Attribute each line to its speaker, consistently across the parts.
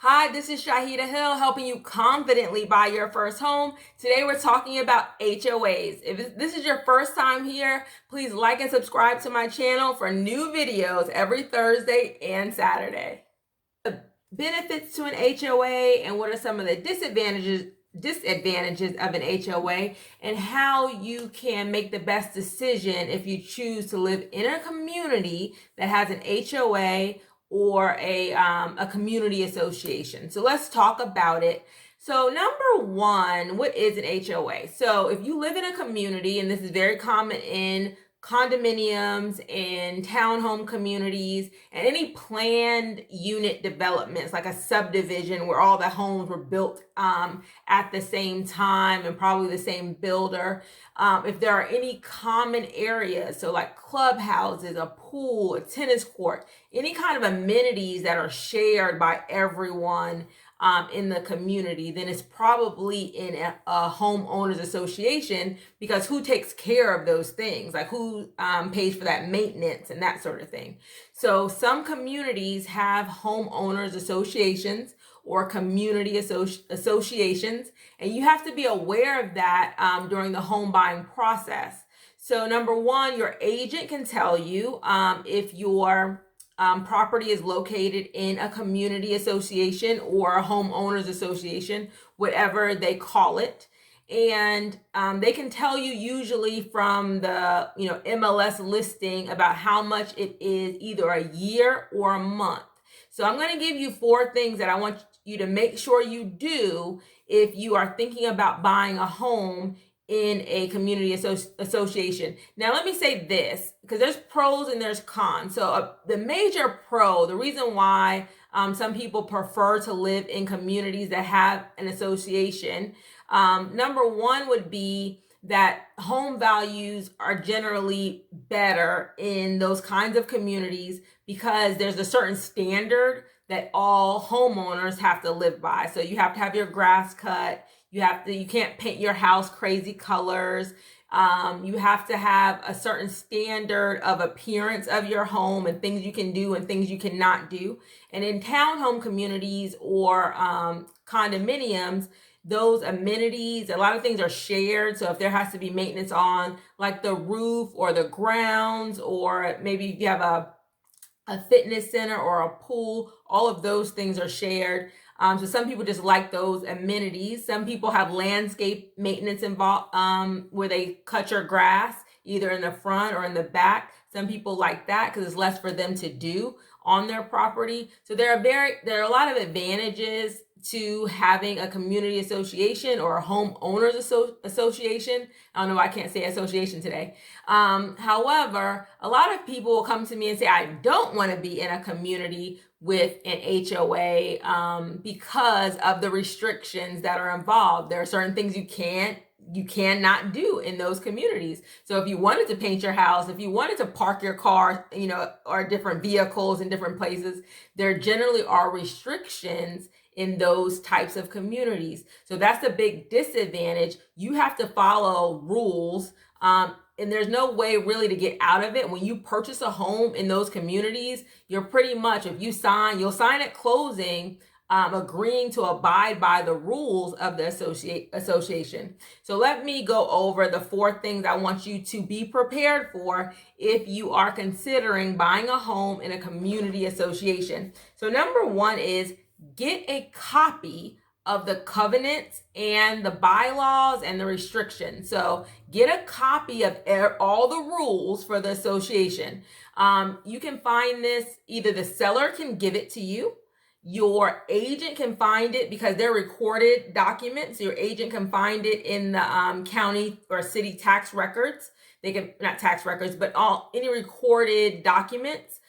Speaker 1: Hi, this is Shahida Hill helping you confidently buy your first home. Today we're talking about HOAs. If this is your first time here, please like and subscribe to my channel for new videos every Thursday and Saturday. The benefits to an HOA and what are some of the disadvantages of an HOA, and how you can make the best decision if you choose to live in a community that has an HOA or a community association. So let's talk about it. So number one, what is an HOA? So if you live in a community, and this is very common in condominiums and townhome communities and any planned unit developments like a subdivision where all the homes were built at the same time and probably the same builder. If there are any common areas, so like clubhouses, a pool, a tennis court, any kind of amenities that are shared by everyone in the community, then it's probably in a homeowners association, because who takes care of those things? Like who pays for that maintenance and that sort of thing. So some communities have homeowners associations or community associations, and you have to be aware of that during the home buying process. So number one, your agent can tell you if your property is located in a community association or a homeowners association, whatever they call it. And they can tell you usually from the MLS listing about how much it is, either a year or a month. So I'm going to give you 4 things that I want you to make sure you do if you are thinking about buying a home in a community association. Now, let me say this, because there's pros and there's cons. So the major pro, the reason why some people prefer to live in communities that have an association, number one would be that home values are generally better in those kinds of communities because there's a certain standard that all homeowners have to live by. So you have to have your grass cut. You can't paint your house crazy colors. You have to have a certain standard of appearance of your home and things you can do and things you cannot do. And in townhome communities or condominiums, those amenities, a lot of things are shared. So if there has to be maintenance on like the roof or the grounds, or maybe you have a fitness center or a pool, all of those things are shared. So some people just like those amenities. Some people have landscape maintenance involved, where they cut your grass either in the front or in the back. Some people like that because it's less for them to do on their property. So there are a lot of advantages to having a community association or a homeowners association. I don't know why I can't say association today. However, a lot of people will come to me and say, I don't want to be in a community with an HOA because of the restrictions that are involved. There are certain things you cannot do in those communities. So if you wanted to paint your house, if you wanted to park your car, or different vehicles in different places, there generally are restrictions in those types of communities. So that's the big disadvantage. You have to follow rules, and there's no way really to get out of it. When you purchase a home in those communities, you're pretty much, if you'll sign at closing, agreeing to abide by the rules of the association. So let me go over the 4 things I want you to be prepared for if you are considering buying a home in a community association. So number 1 is get a copy of the covenants and the bylaws and the restrictions. So get a copy of all the rules for the association. You can find this, either the seller can give it to you, your agent can find it because they're recorded documents. Your agent can find it in the county or city tax records. They can, not tax records, but any recorded documents,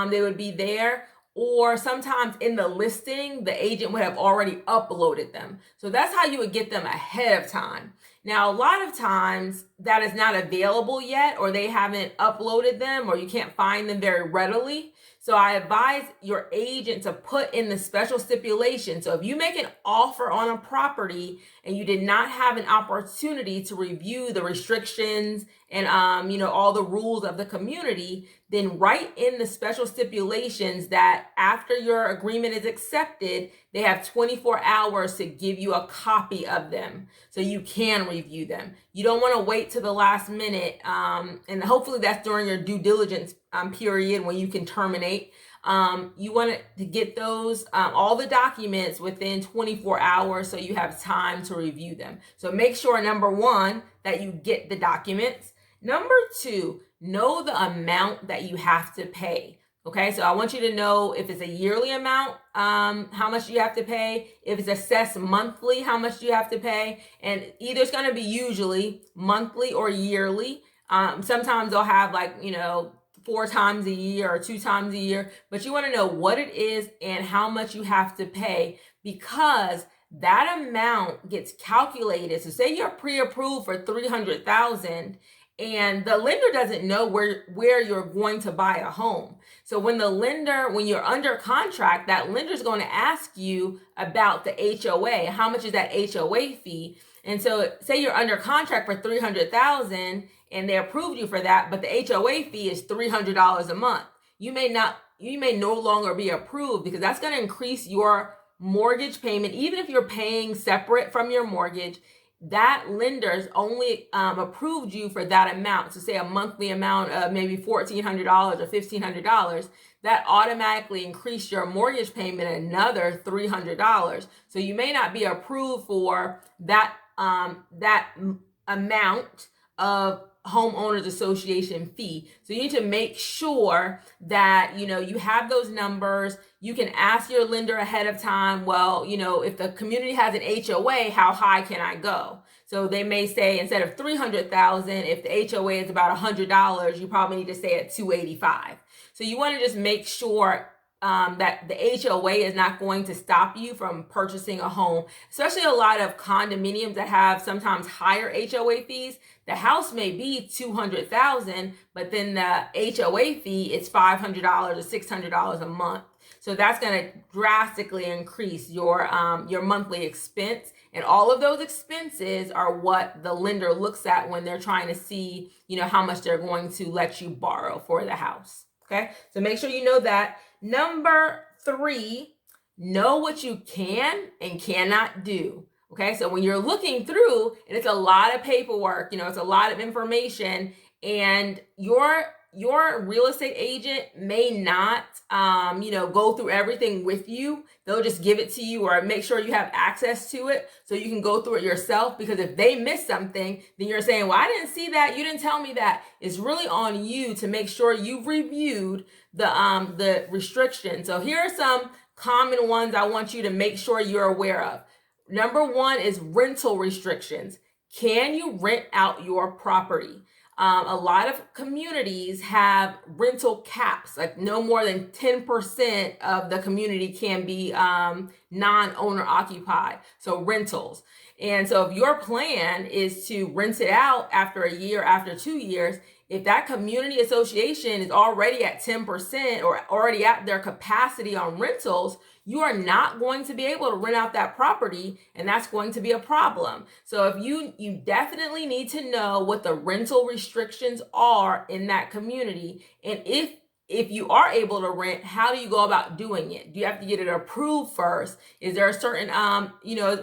Speaker 1: they would be there. Or sometimes in the listing, the agent would have already uploaded them. So that's how you would get them ahead of time. Now, a lot of times that is not available yet, or they haven't uploaded them, or you can't find them very readily. So I advise your agent to put in the special stipulation. So if you make an offer on a property and you did not have an opportunity to review the restrictions and all the rules of the community, then write in the special stipulations that after your agreement is accepted, they have 24 hours to give you a copy of them so you can review them. You don't want to wait to the last minute, and hopefully that's during your due diligence period when you can terminate. You want to get those, all the documents within 24 hours so you have time to review them. So make sure, number one, that you get the documents. Number two, know the amount that you have to pay. Okay, so I want you to know if it's a yearly amount, how much you have to pay. If it's assessed monthly, how much you have to pay. And either it's going to be usually monthly or yearly. Sometimes they'll have 4 times a year or 2 times a year, but you want to know what it is and how much you have to pay, because that amount gets calculated. So say you're pre-approved for $300,000 and the lender doesn't know where you're going to buy a home. So when you're under contract, that lender is going to ask you about the HOA. How much is that HOA fee? And so say you're under contract for $300,000 and they approved you for that, but the HOA fee is $300 a month. You may no longer be approved, because that's going to increase your mortgage payment. Even if you're paying separate from your mortgage, that lender's only approved you for that amount. So say a monthly amount of maybe $1,400 or $1,500, that automatically increased your mortgage payment another $300. So you may not be approved for that amount of homeowners association fee. So you need to make sure that you have those numbers. You can ask your lender ahead of time, well, if the community has an HOA, how high can I go? So they may say, instead of $300,000, if the HOA is about $100, you probably need to stay at $285. So you want to just make sure that the HOA is not going to stop you from purchasing a home, especially a lot of condominiums that have sometimes higher HOA fees. The house may be $200,000, but then the HOA fee is $500 or $600 a month. So that's going to drastically increase your monthly expense. And all of those expenses are what the lender looks at when they're trying to see, how much they're going to let you borrow for the house. Okay, so make sure you know that. Number 3, know what you can and cannot do. Okay, so when you're looking through, and it's a lot of paperwork, it's a lot of information, and your real estate agent may not, go through everything with you. They'll just give it to you, or make sure you have access to it so you can go through it yourself. Because if they miss something, then you're saying, well, I didn't see that. You didn't tell me that. It's really on you to make sure you've reviewed the restrictions. So here are some common ones I want you to make sure you're aware of. Number 1 is rental restrictions. Can you rent out your property? A lot of communities have rental caps, like no more than 10% of the community can be non-owner occupied, so rentals. And so if your plan is to rent it out after a year, after 2 years, if that community association is already at 10% or already at their capacity on rentals, you are not going to be able to rent out that property, and that's going to be a problem. So if you definitely need to know what the rental restrictions are in that community, and if you are able to rent, how do you go about doing it? Do you have to get it approved first? Is there a certain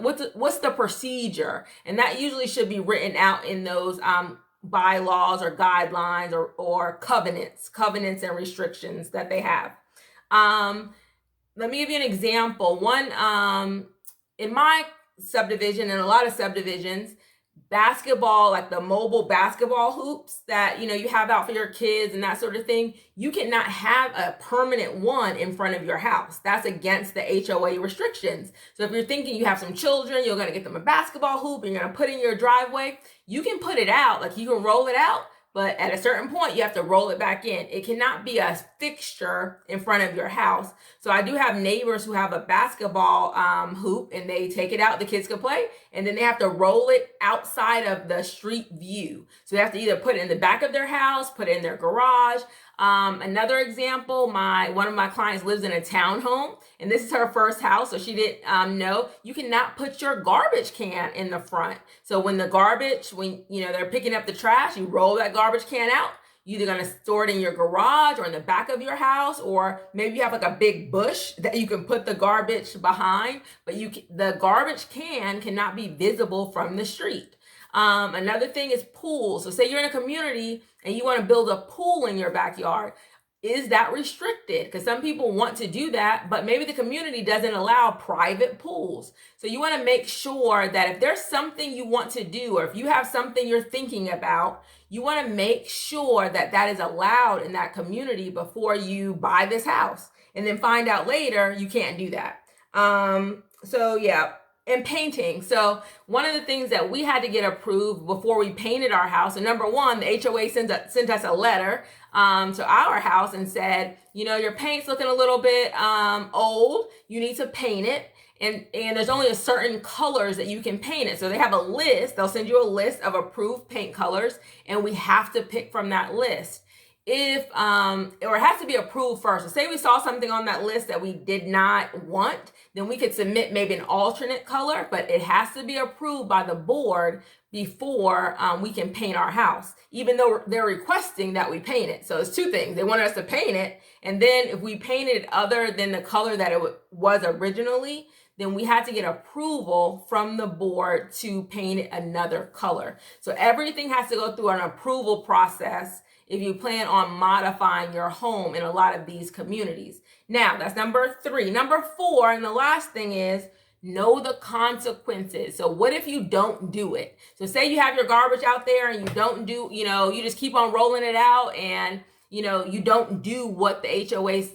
Speaker 1: what's the procedure? And that usually should be written out in those bylaws or guidelines or covenants and restrictions that they have. Let me give you an example. One, in my subdivision and a lot of subdivisions, basketball, like the mobile basketball hoops that, you have out for your kids and that sort of thing, you cannot have a permanent one in front of your house. That's against the HOA restrictions. So if you're thinking you have some children, you're going to get them a basketball hoop and you're going to put it in your driveway, you can put it out, like you can roll it out, but at a certain point, you have to roll it back in. It cannot be a fixture in front of your house. So I do have neighbors who have a basketball hoop, and they take it out, the kids can play, and then they have to roll it outside of the street view. So they have to either put it in the back of their house, put it in their garage. Another example, one of my clients lives in a townhome, and this is her first house, so she didn't know you cannot put your garbage can in the front. So when they're picking up the trash, you roll that garbage can out. You're either going to store it in your garage or in the back of your house, or maybe you have like a big bush that you can put the garbage behind, but the garbage can cannot be visible from the street. Another thing is pools. So say you're in a community and you want to build a pool in your backyard. Is that restricted? Because some people want to do that, but maybe the community doesn't allow private pools. So you want to make sure that if there's something you want to do, or if you have something you're thinking about, you want to make sure that that is allowed in that community before you buy this house, and then find out later you can't do that. So yeah. And painting. So one of the things that we had to get approved before we painted our house, and number one, the HOA sent us a letter to our house and said, your paint's looking a little bit old. You need to paint it. And there's only a certain colors that you can paint it. So they have a list. They'll send you a list of approved paint colors, and we have to pick from that list. Or it has to be approved first. So say we saw something on that list that we did not want, then we could submit maybe an alternate color, but it has to be approved by the board before we can paint our house, even though they're requesting that we paint it. So it's two things. They wanted us to paint it, and then if we painted other than the color that it was originally, then we had to get approval from the board to paint it another color. So everything has to go through an approval process if you plan on modifying your home in a lot of these communities. Now, that's number 3. Number 4, and the last thing is, know the consequences. So what if you don't do it? So say you have your garbage out there and you don't do, you just keep on rolling it out, and, you don't do what the HOA's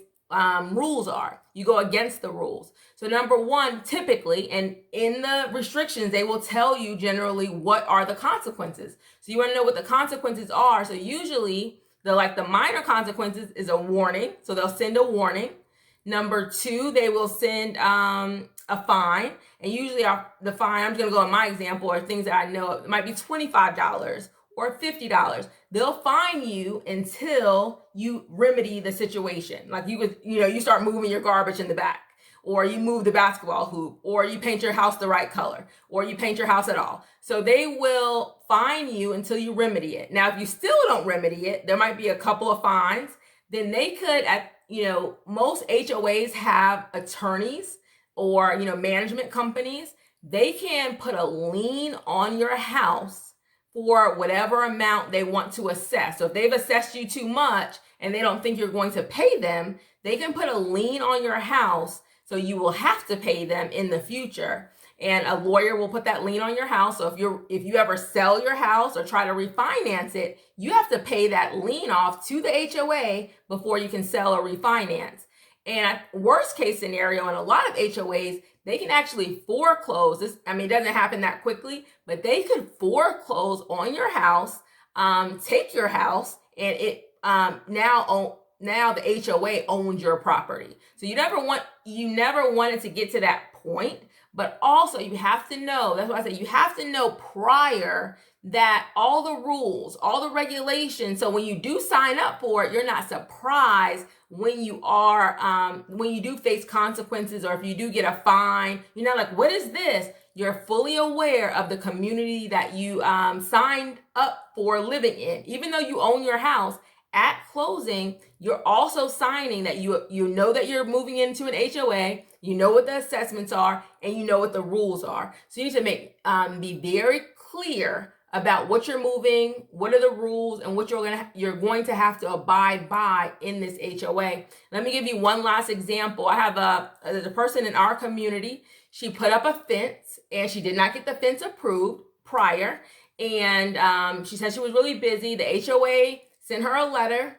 Speaker 1: rules are. You go against the rules. So number 1, typically, and in the restrictions, they will tell you generally what are the consequences. So you want to know what the consequences are. So usually the minor consequences is a warning. So they'll send a warning. Number 2, they will send a fine. And usually the fine, I'm just going to go on my example, or things that I know, it might be $25 or $50. They'll fine you until you remedy the situation. Like you start moving your garbage in the back, or you move the basketball hoop, or you paint your house the right color, or you paint your house at all. So they will fine you until you remedy it. Now, if you still don't remedy it, there might be a couple of fines. Then they could, most HOAs have attorneys or, management companies. They can put a lien on your house for whatever amount they want to assess. So if they've assessed you too much and they don't think you're going to pay them, they can put a lien on your house. So you will have to pay them in the future, and a lawyer will put that lien on your house. So if you ever sell your house or try to refinance it, you have to pay that lien off to the HOA before you can sell or refinance. And worst case scenario, in a lot of HOAs, they can actually foreclose this. It doesn't happen that quickly, but they could foreclose on your house, take your house, and it now the HOA owns your property. So you never wanted to get to that point, but also you have to know, that's why I say you have to know prior that all the rules, all the regulations, so when you do sign up for it, you're not surprised when you do face consequences, or if you do get a fine, you're not like, what is this? You're fully aware of the community that you signed up for living in. Even though you own your house, at closing, you're also signing that you know that you're moving into an HOA, you know what the assessments are, and you know what the rules are. So you need to be very clear about what you're moving, what are the rules, and what you're going to have to abide by in this HOA. Let me give you one last example. I have a person in our community. She put up a fence, and she did not get the fence approved prior, and she said she was really busy. The HOA sent her a letter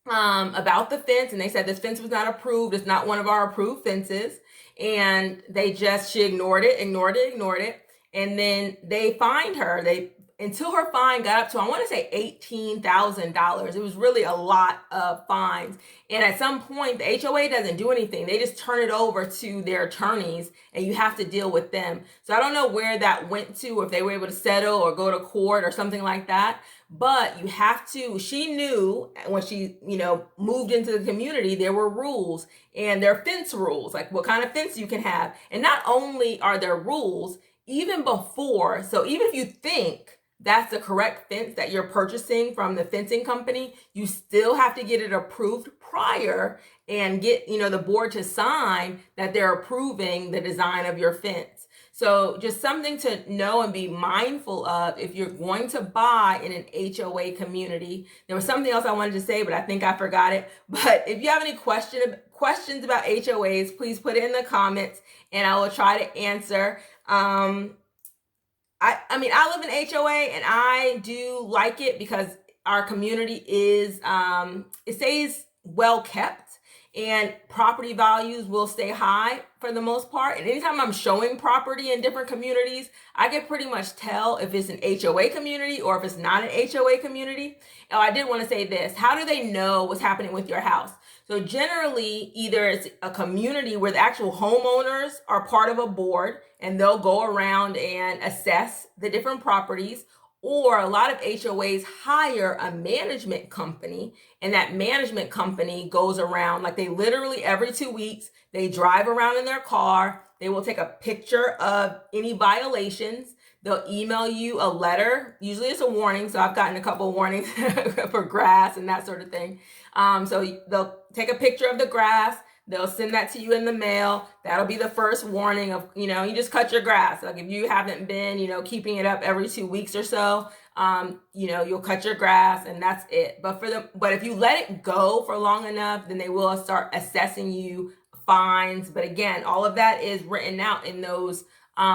Speaker 1: about the fence, and they said this fence was not approved. It's not one of our approved fences. And she ignored it. And then they fined her. They until her fine got up to, I want to say $18,000. It was really a lot of fines. And at some point, the HOA doesn't do anything. They just turn it over to their attorneys and you have to deal with them. So I don't know where that went to, if they were able to settle or go to court or something like that. But you have to, she knew when she, moved into the community, there were rules, and there are fence rules, like what kind of fence you can have. And not only are there rules, even before, so even if you think that's the correct fence that you're purchasing from the fencing company, you still have to get it approved prior and get, the board to sign that they're approving the design of your fence. So just something to know and be mindful of if you're going to buy in an HOA community. There was something else I wanted to say, but I think I forgot it. But if you have any questions about HOAs, please put it in the comments and I will try to answer. I live in HOA and I do like it because our community is, it stays well kept and property values will stay high for the most part. And anytime I'm showing property in different communities, I can pretty much tell if it's an HOA community or if it's not an HOA community. Oh, I did want to say this. How do they know what's happening with your house? So generally, either it's a community where the actual homeowners are part of a board and they'll go around and assess the different properties, or a lot of HOAs hire a management company, and that management company goes around, like they literally every 2 weeks, they drive around in their car, they will take a picture of any violations, they'll email you a letter, usually it's a warning, so I've gotten a couple of warnings for grass and that sort of thing. So they'll take a picture of the grass, they'll send that to you in the mail. That'll be the first warning of, you just cut your grass. Like if you haven't been, keeping it up every 2 weeks or so, you'll cut your grass and that's it. But if you let it go for long enough, then they will start assessing you fines. But again, all of that is written out in those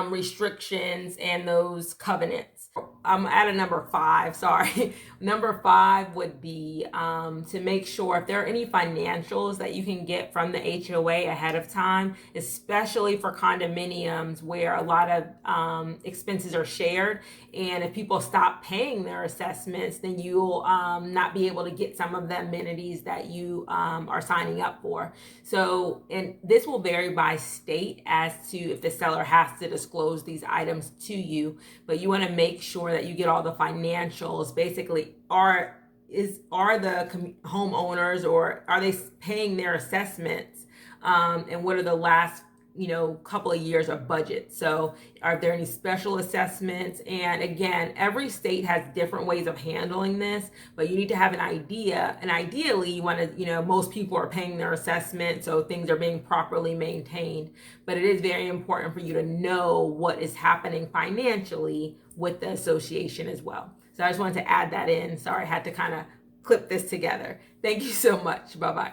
Speaker 1: restrictions and those covenants. I'm at a number 5, sorry. Number 5 would be to make sure if there are any financials that you can get from the HOA ahead of time, especially for condominiums where a lot of expenses are shared. And if people stop paying their assessments, then you'll not be able to get some of the amenities that you are signing up for. So, and this will vary by state as to if the seller has to disclose these items to you, but you want to make sure that you get all the financials. Basically, are the homeowners, or are they paying their assessments, and what are the last couple of years of budget? So are there any special assessments? And again, every state has different ways of handling this, but you need to have an idea, and ideally you want to, most people are paying their assessment, so things are being properly maintained. But it is very important for you to know what is happening financially with the association as well. So I just wanted to add that in. Sorry, I had to kind of clip this together. Thank you so much. Bye-bye.